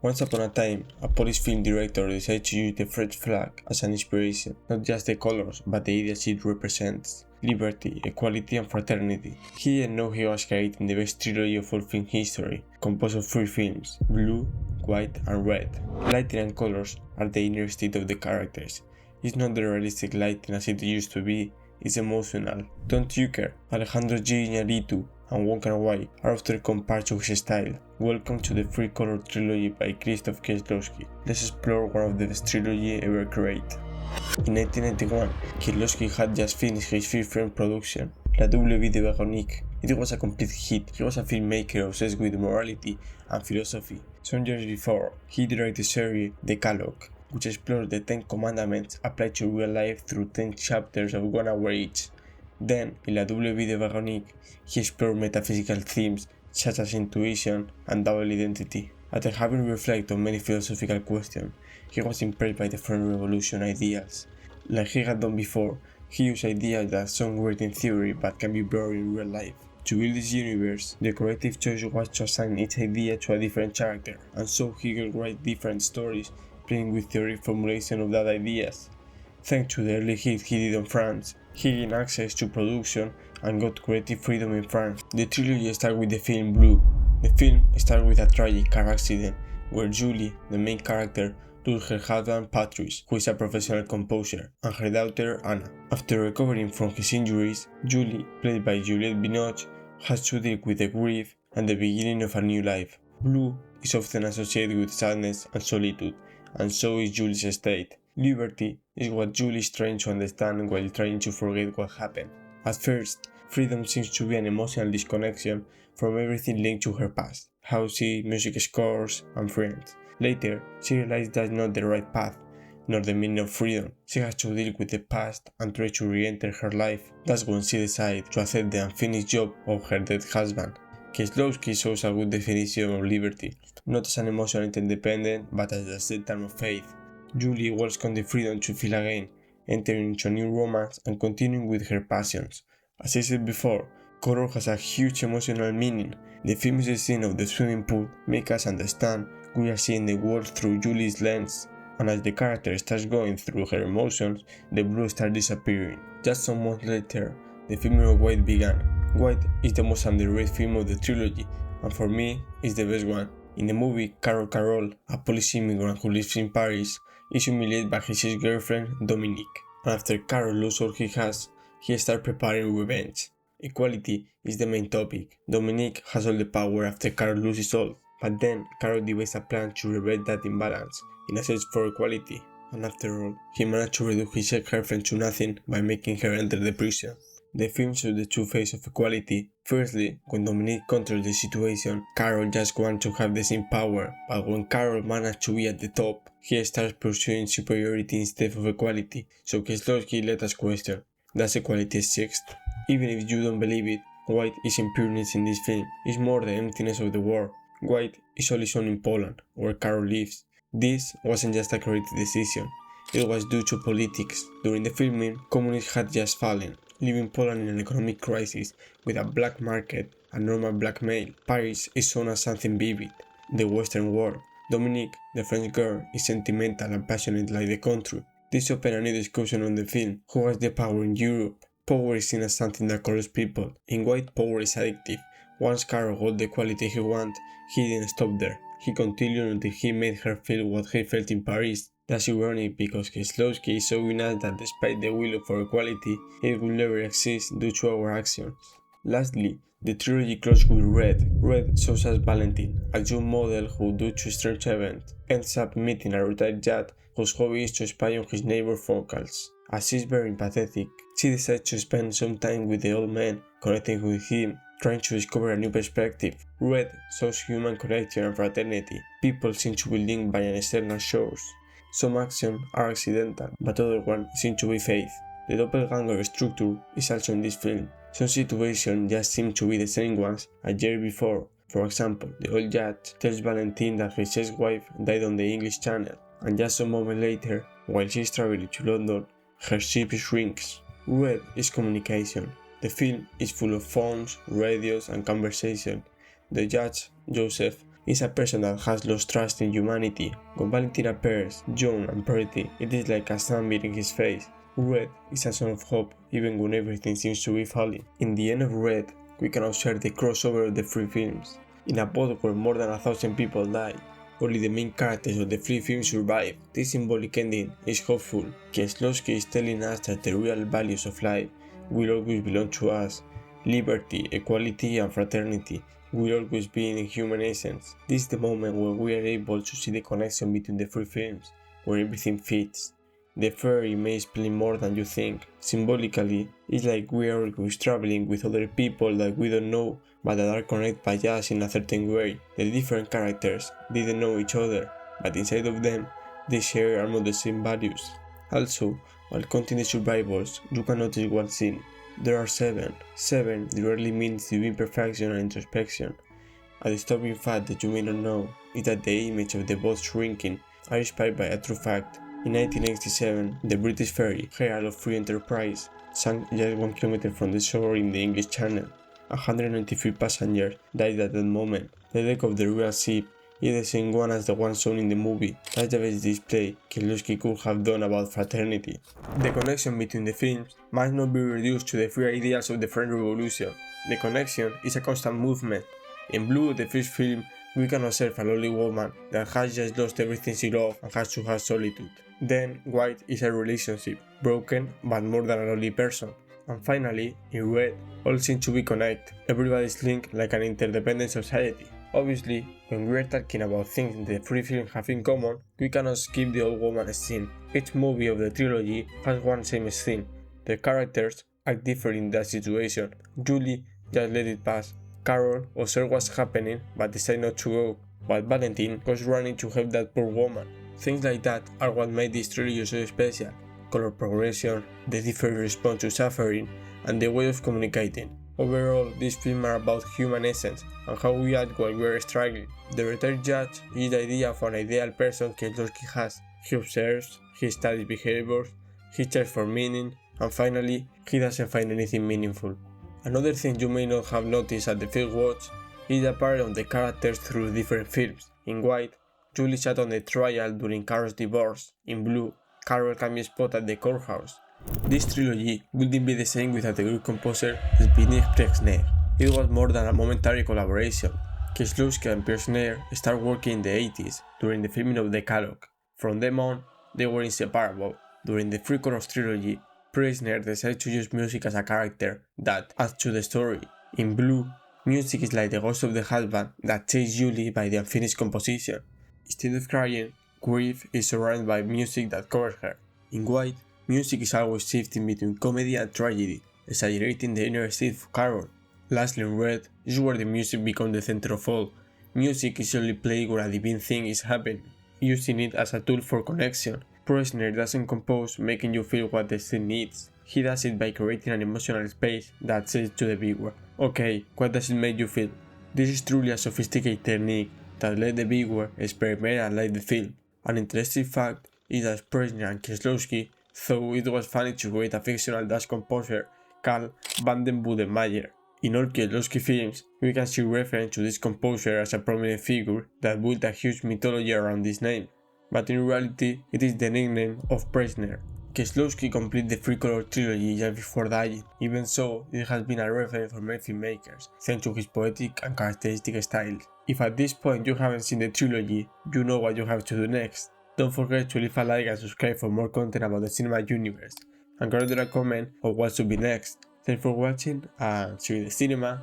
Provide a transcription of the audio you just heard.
Once upon a time, a Polish film director decided to use the French flag as an inspiration, not just the colors, but the ideas it represents: liberty, equality, and fraternity. He didn't know he was creating the best trilogy of all film history, composed of 3 films: blue, white, and red. Lighting and colors are the inner state of the characters. It's not the realistic lighting as it used to be, it's emotional. Don't You Care, Alejandro G. Iñárritu, and Wong Kar-wai are often compared to his style. Welcome to the 3-color trilogy by Krzysztof Kieślowski. Let's explore one of the best trilogy ever created. In 1991, Kieślowski had just finished his 3rd production, La Double Vie de Véronique. It was a complete hit. He was a filmmaker obsessed with morality and philosophy. Some years before, he directed the series Decalogue, which explores the 10 commandments applied to real life through 10 chapters of 1 hour each. Then, in La Double Vie de Véronique, he explored metaphysical themes such as intuition and double identity. After having reflected on many philosophical questions, he was impressed by the French Revolution ideals. Like he had done before, he used ideas that sound great in theory but can be brought in real life. To build this universe, the creative choice was to assign each idea to a different character, and so he could write different stories, playing with theoretic formulation of that ideas. Thanks to the early hit he did on France, he gained access to production and got creative freedom in France. The trilogy starts with the film Blue. The film starts with a tragic car accident where Julie, the main character, loses her husband Patrice, who is a professional composer, and her daughter Anna. After recovering from his injuries, Julie, played by Juliette Binoche, has to deal with the grief and the beginning of a new life. Blue is often associated with sadness and solitude, and so is Julie's state. Liberty is what Julie is trying to understand while trying to forget what happened. At first, freedom seems to be an emotional disconnection from everything linked to her past: houses, music scores, and friends. Later, she realizes that's not the right path, nor the meaning of freedom. She has to deal with the past and try to re-enter her life. That's when she decides to accept the unfinished job of her dead husband. Kieślowski shows a good definition of liberty, not as an emotional interdependence, but as a set term of faith. Julie welcomes the freedom to feel again, entering into a new romance and continuing with her passions. As I said before, color has a huge emotional meaning. The famous scene of the swimming pool makes us understand we are seeing the world through Julie's lens, and as the character starts going through her emotions, the blue starts disappearing. Just some months later, the film of White began. White is the most underrated film of the trilogy, and for me, it's the best one. In the movie, Carol, a Polish immigrant who lives in Paris, is humiliated by his ex-girlfriend Dominique, and after Carol loses all he has, he starts preparing revenge. Equality is the main topic. Dominique has all the power after Carol loses all, but then Carol devises a plan to reverse that imbalance in a search for equality, and after all, he managed to reduce his ex-girlfriend to nothing by making her enter the prison. The film shows the two faces of equality. Firstly, when Dominique controls the situation, Carol just wants to have the same power, but when Carol manages to be at the top, he starts pursuing superiority instead of equality. So Kieślowski let us question, does equality exist? Even if you don't believe it, White isn't pureness in this film, it's more the emptiness of the world. White is only shown in Poland, where Carol lives. This wasn't just a creative decision, it was due to politics. During the filming, communists had just fallen, leaving Poland in an economic crisis with a black market and normal blackmail. Paris is shown as something vivid, the Western world. Dominique, the French girl, is sentimental and passionate like the country. This opened a new discussion on the film: who has the power in Europe? Power is seen as something that corrupts people. In White, power is addictive. Once Carol got the quality he wanted, he didn't stop there. He continued until he made her feel what he felt in Paris. That's ironic because Kieślowski is showing us that despite the will for equality, it will never exist due to our actions. Lastly, the trilogy closes with Red. Red shows us Valentine, a young model who, due to strange events, ends up meeting a retired judge whose hobby is to spy on his neighbor's phone calls. As she's very empathetic, she decides to spend some time with the old man, connecting with him, trying to discover a new perspective. Red shows human connection and fraternity. People seem to be linked by an external source. Some actions are accidental, but other ones seem to be faith. The doppelganger structure is also in this film. Some situations just seem to be the same ones a year before. For example, the old judge tells Valentine that his ex-wife died on the English Channel, and just some moment later, while she's traveling to London, her ship shrinks. Red is communication. The film is full of phones, radios, and conversation. The judge, Joseph, is a person that has lost trust in humanity. When Valentine appears, young and pretty, it is like a sun beating his face. Red is a sign of hope, even when everything seems to be falling. In the end of Red, we can observe the crossover of the three films. In a world where more than 1,000 people die, only the main characters of the three films survive. This symbolic ending is hopeful. Kieślowski is telling us that the real values of life will always belong to us. Liberty, equality, and fraternity will always be in human essence. This is the moment where we are able to see the connection between the three films, where everything fits. The ferry may explain more than you think. Symbolically, it's like we are always traveling with other people that we don't know, but that are connected by us in a certain way. The different characters didn't know each other, but inside of them, they share almost the same values. Also, while counting the survivors, you can notice one thing. There are 7. 7 rarely means divine perfection and introspection. A disturbing fact that you may not know is that the image of the boat shrinking are inspired by a true fact. In 1987, the British ferry Herald of Free Enterprise sank just 1 kilometer from the shore in the English Channel. 193 passengers died at that moment. The deck of the real ship is the same one as the one shown in the movie. That's the best display Kieślowski could have done about fraternity. The connection between the films must not be reduced to the three ideals of the French Revolution. The connection is a constant movement. In Blue, the first film, we can observe a lonely woman that has just lost everything she loved and has to have solitude. Then, White is a relationship, broken but more than a lonely person. And finally, in Red, all seem to be connected. Everybody is linked like an interdependent society. Obviously, when we are talking about things the three films have in common, we cannot skip the old woman scene. Each movie of the trilogy has one same scene. The characters act different in that situation. Julie just let it pass. Carol observes what's happening but decides not to go, while Valentine goes running to help that poor woman. Things like that are what made this trilogy so special. Color progression, the different response to suffering, and the way of communicating. Overall, these films are about human essence and how we act while we are struggling. The retired judge is the idea of an ideal person Kieślowski has. He observes, he studies behaviors, he searches for meaning, and finally, he doesn't find anything meaningful. Another thing you may not have noticed at the first watch is the pattern of the characters through different films. In White, Julie sat on the trial during Carol's divorce. In Blue, Carol can be spotted at the courthouse. This trilogy wouldn't be the same without the Greek composer Preisner. It was more than a momentary collaboration. Kieślowski and Preisner started working in the 80s during the filming of Decalogue. From then on, they were inseparable. During the Three Colors trilogy, Preisner decided to use music as a character that adds to the story. In Blue, music is like the ghost of the husband that chases Julie by the unfinished composition. Instead of crying, grief is surrounded by music that covers her. In White, music is always shifting between comedy and tragedy, exaggerating the inner state of Carol. Lastly, in Red is where the music becomes the center of all. Music is only played where a divine thing is happening, using it as a tool for connection. Preisner doesn't compose making you feel what the scene needs. He does it by creating an emotional space that says to the viewer, okay, what does it make you feel? This is truly a sophisticated technique that let the viewer experiment and like the film. An interesting fact is that Preisner and Kieślowski thought it was funny to create a fictional Dutch composer called Van den Boedenmayer. In all Kieślowski films, we can see reference to this composer as a prominent figure that built a huge mythology around this name, but in reality it is the nickname of Preisner. Kieślowski completed the Three Colors trilogy just before dying. Even so, it has been a reference for many filmmakers, thanks to his poetic and characteristic style. If at this point you haven't seen the trilogy, you know what you have to do next. Don't forget to leave a like and subscribe for more content about the cinema universe, and consider a comment on what should be next. Thanks for watching and see you in the cinema.